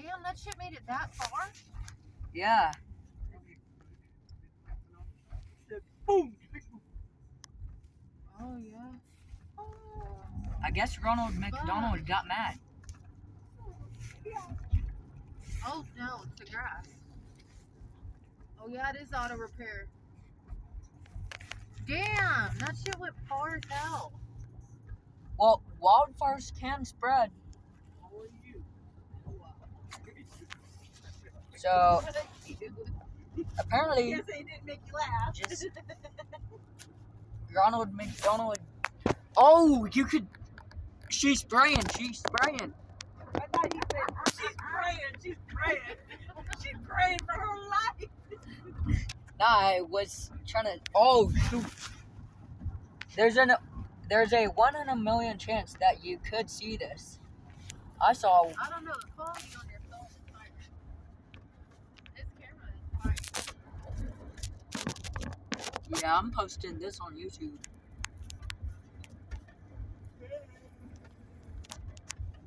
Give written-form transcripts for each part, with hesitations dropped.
Damn, that shit made it that far? Yeah. Boom. Oh, yeah. I guess Ronald McDonald got mad. Oh, no, it's the grass. Oh, yeah, it is auto repair. Damn, that shit went far as hell. Well, wildfires can spread. So, apparently, Yes, they didn't make you laugh. just Ronald McDonald. Oh, you could. She's spraying. She's spraying. I thought he said, she's praying. She's praying. She's praying for her life. Nah, I was trying to. Oh shoot! There's a 1 in a million chance that you could see this. I saw. I don't know, the quality on your phone is fire. This camera is fire. Yeah, I'm posting this on YouTube.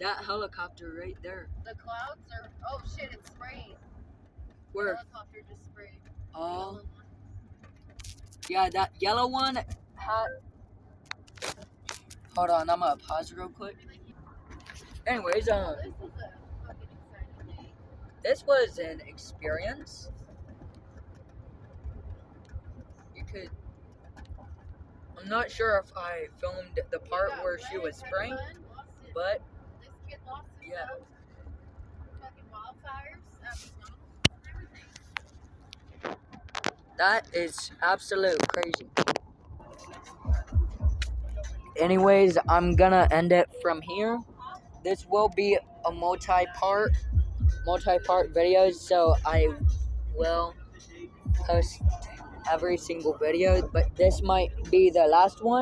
That helicopter right there. The clouds are. Oh shit, it's spraying. Where? The helicopter just sprayed. Oh. Yeah, that yellow one had. Hold on, I'm gonna pause real quick. Anyways, This is a fucking exciting day. this was an experience. You could. I'm not sure if I filmed the part We got where she red, was spraying, red bun, lost it. but This kid lost his yeah. house. Fucking wildfires at McDonald's and everything. That is absolute crazy. Anyways, I'm gonna end it from here. This will be a multi-part videos, so I will post every single video, but this might be the last one.